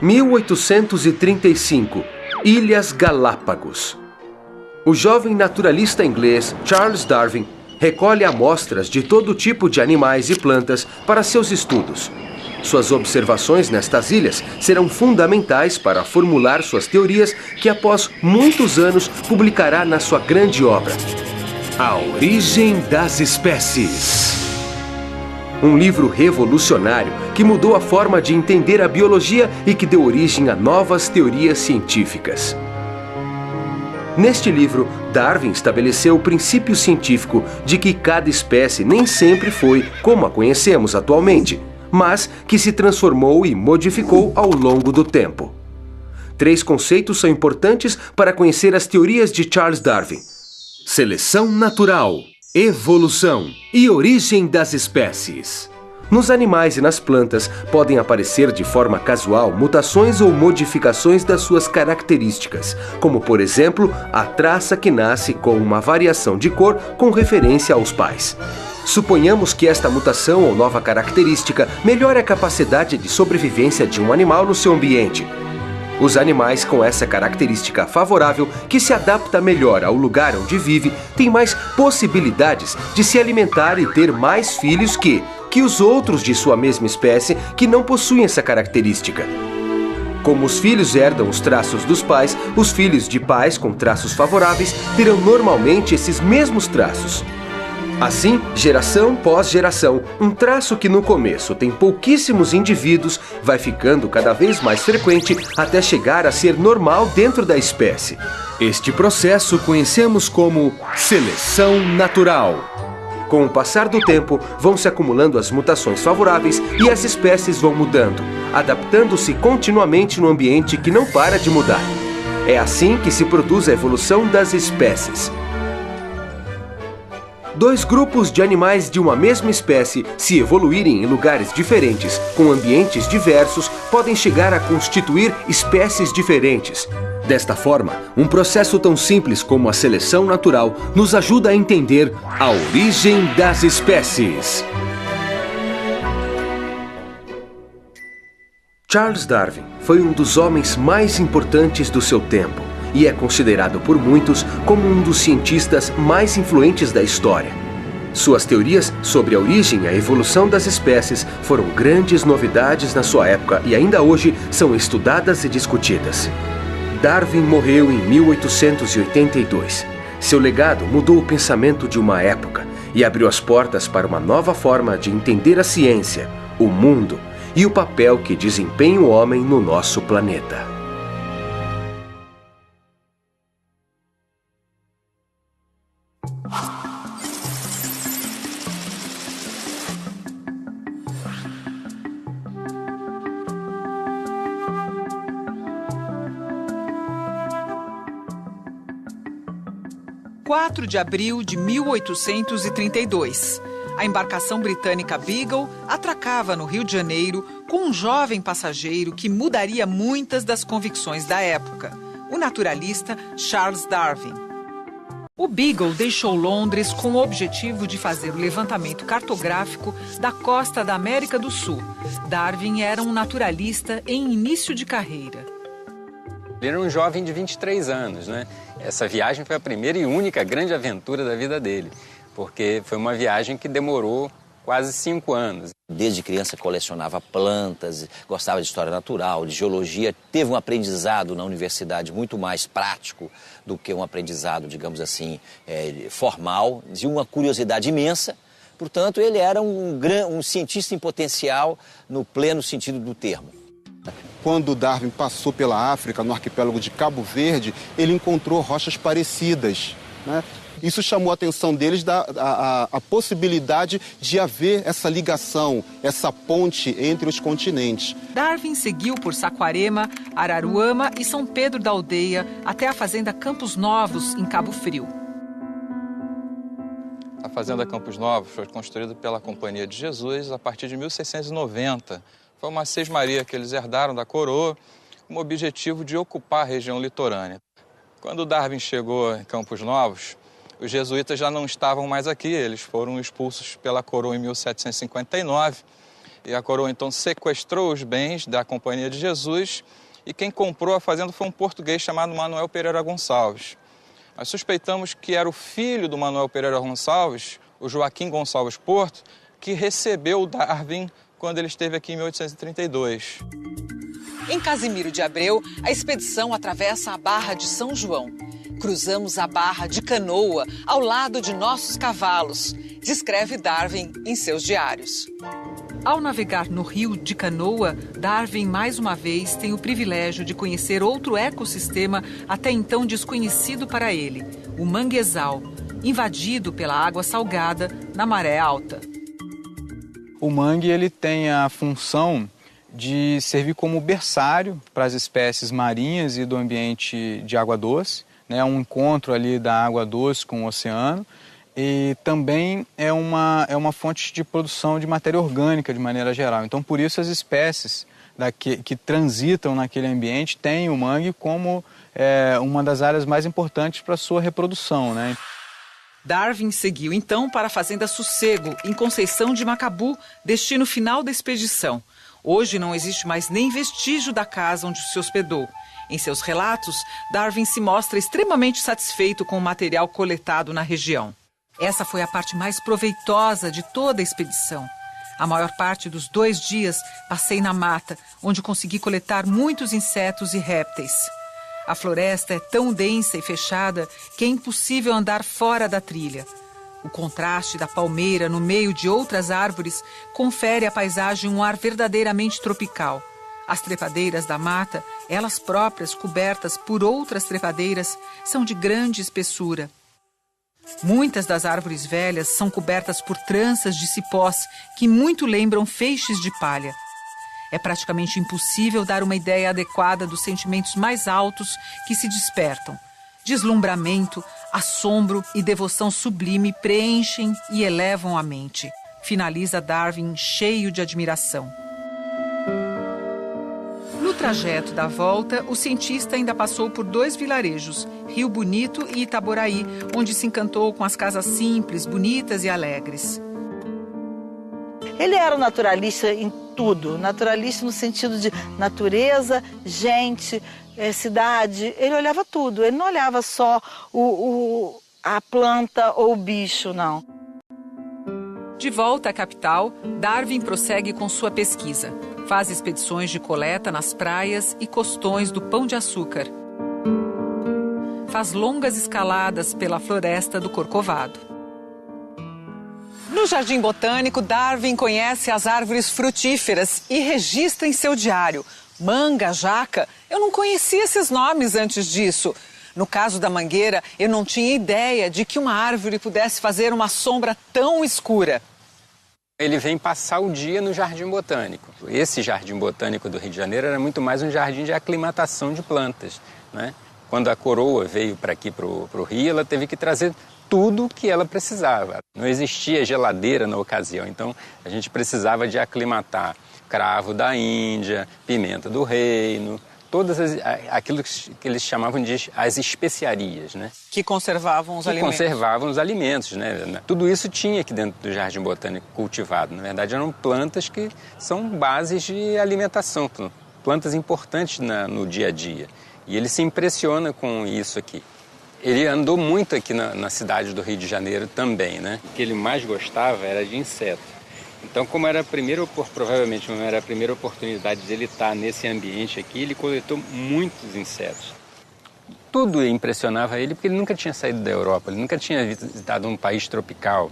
1835, Ilhas Galápagos. O jovem naturalista inglês Charles Darwin recolhe amostras de todo tipo de animais e plantas para seus estudos. Suas observações nestas ilhas serão fundamentais para formular suas teorias que, após muitos anos, publicará na sua grande obra, A Origem das Espécies. Um livro revolucionário que mudou a forma de entender a biologia e que deu origem a novas teorias científicas. Neste livro, Darwin estabeleceu o princípio científico de que cada espécie nem sempre foi como a conhecemos atualmente, mas que se transformou e modificou ao longo do tempo. 3 conceitos são importantes para conhecer as teorias de Charles Darwin: seleção natural, evolução e origem das espécies. Nos animais e nas plantas podem aparecer de forma casual mutações ou modificações das suas características, como por exemplo a traça que nasce com uma variação de cor com referência aos pais. Suponhamos que esta mutação ou nova característica melhore a capacidade de sobrevivência de um animal no seu ambiente. Os animais com essa característica favorável, que se adapta melhor ao lugar onde vive, têm mais possibilidades de se alimentar e ter mais filhos que os outros de sua mesma espécie que não possuem essa característica. Como os filhos herdam os traços dos pais, os filhos de pais com traços favoráveis terão normalmente esses mesmos traços. Assim, geração pós geração, um traço que no começo tem pouquíssimos indivíduos vai ficando cada vez mais frequente até chegar a ser normal dentro da espécie. Este processo conhecemos como seleção natural. Com o passar do tempo, vão se acumulando as mutações favoráveis e as espécies vão mudando, adaptando-se continuamente no ambiente que não para de mudar. É assim que se produz a evolução das espécies. 2 grupos de animais de uma mesma espécie, se evoluírem em lugares diferentes, com ambientes diversos, podem chegar a constituir espécies diferentes. Desta forma, um processo tão simples como a seleção natural nos ajuda a entender a origem das espécies. Charles Darwin foi um dos homens mais importantes do seu tempo e é considerado por muitos como um dos cientistas mais influentes da história. Suas teorias sobre a origem e a evolução das espécies foram grandes novidades na sua época e ainda hoje são estudadas e discutidas. Darwin morreu em 1882. Seu legado mudou o pensamento de uma época e abriu as portas para uma nova forma de entender a ciência, o mundo e o papel que desempenha o homem no nosso planeta. (4 de abril de 1832). A embarcação britânica Beagle atracava no Rio de Janeiro com um jovem passageiro que mudaria muitas das convicções da época, o naturalista Charles Darwin. O Beagle deixou Londres com o objetivo de fazer o levantamento cartográfico da costa da América do Sul. Darwin era um naturalista em início de carreira. Ele era um jovem de 23 anos, né? Essa viagem foi a primeira e única grande aventura da vida dele, porque foi uma viagem que demorou quase 5 anos. Desde criança colecionava plantas, gostava de história natural, de geologia. Teve um aprendizado na universidade muito mais prático do que um aprendizado, digamos assim, formal, de uma curiosidade imensa. Portanto, ele era um cientista em potencial no pleno sentido do termo. Quando Darwin passou pela África, no arquipélago de Cabo Verde, ele encontrou rochas parecidas, né? Isso chamou a atenção deles a possibilidade de haver essa ligação, essa ponte entre os continentes. Darwin seguiu por Saquarema, Araruama e São Pedro da Aldeia até a fazenda Campos Novos, em Cabo Frio. A fazenda Campos Novos foi construída pela Companhia de Jesus a partir de 1690. Foi uma sesmaria que eles herdaram da coroa com o objetivo de ocupar a região litorânea. Quando Darwin chegou em Campos Novos, os jesuítas já não estavam mais aqui, eles foram expulsos pela coroa em 1759 E a coroa então sequestrou os bens da Companhia de Jesus e quem comprou a fazenda foi um português chamado Manuel Pereira Gonçalves. Nós suspeitamos que era o filho do Manuel Pereira Gonçalves, o Joaquim Gonçalves Porto, que recebeu o Darwin quando ele esteve aqui em 1832. Em Casimiro de Abreu, a expedição atravessa a Barra de São João. Cruzamos a Barra de Canoa ao lado de nossos cavalos, descreve Darwin em seus diários. Ao navegar no rio de Canoa, Darwin mais uma vez tem o privilégio de conhecer outro ecossistema até então desconhecido para ele, o manguezal, invadido pela água salgada na maré alta. O mangue ele tem a função de servir como berçário para as espécies marinhas e do ambiente de água doce, né? Um encontro ali da água doce com o oceano. E também é uma fonte de produção de matéria orgânica de maneira geral. Então, por isso, as espécies que transitam naquele ambiente têm o mangue como uma das áreas mais importantes para a sua reprodução, né? Darwin seguiu, então, para a Fazenda Sossego, em Conceição de Macabu, destino final da expedição. Hoje não existe mais nem vestígio da casa onde se hospedou. Em seus relatos, Darwin se mostra extremamente satisfeito com o material coletado na região. Essa foi a parte mais proveitosa de toda a expedição. A maior parte dos 2 dias passei na mata, onde consegui coletar muitos insetos e répteis. A floresta é tão densa e fechada que é impossível andar fora da trilha. O contraste da palmeira no meio de outras árvores confere à paisagem um ar verdadeiramente tropical. As trepadeiras da mata, elas próprias cobertas por outras trepadeiras, são de grande espessura. Muitas das árvores velhas são cobertas por tranças de cipós que muito lembram feixes de palha. É praticamente impossível dar uma ideia adequada dos sentimentos mais altos que se despertam. Deslumbramento, assombro e devoção sublime preenchem e elevam a mente. Finaliza Darwin cheio de admiração. No trajeto da volta, o cientista ainda passou por 2 vilarejos, Rio Bonito e Itaboraí, onde se encantou com as casas simples, bonitas e alegres. Ele era um naturalista em tudo, naturalista no sentido de natureza, gente, cidade, ele olhava tudo, ele não olhava só a planta ou o bicho, não. De volta à capital, Darwin prossegue com sua pesquisa. Faz expedições de coleta nas praias e costões do Pão de Açúcar. Faz longas escaladas pela floresta do Corcovado. No Jardim Botânico, Darwin conhece as árvores frutíferas e registra em seu diário. Manga, jaca, eu não conhecia esses nomes antes disso. No caso da mangueira, eu não tinha ideia de que uma árvore pudesse fazer uma sombra tão escura. Ele vem passar o dia no Jardim Botânico. Esse Jardim Botânico do Rio de Janeiro era muito mais um jardim de aclimatação de plantas, né? Quando a coroa veio para aqui, para o Rio, ela teve que trazer tudo que ela precisava. Não existia geladeira na ocasião, então a gente precisava de aclimatar cravo da Índia, pimenta do reino, aquilo que eles chamavam de as especiarias, né? Que conservavam os alimentos. Conservavam os alimentos, né? Tudo isso tinha aqui dentro do Jardim Botânico cultivado. Na verdade, eram plantas que são bases de alimentação, plantas importantes no dia a dia. E ele se impressiona com isso aqui. Ele andou muito aqui na cidade do Rio de Janeiro também, né? O que ele mais gostava era de inseto. Então, como era provavelmente não era a primeira oportunidade dele estar nesse ambiente aqui, ele coletou muitos insetos. Tudo impressionava ele porque ele nunca tinha saído da Europa, ele nunca tinha visitado um país tropical.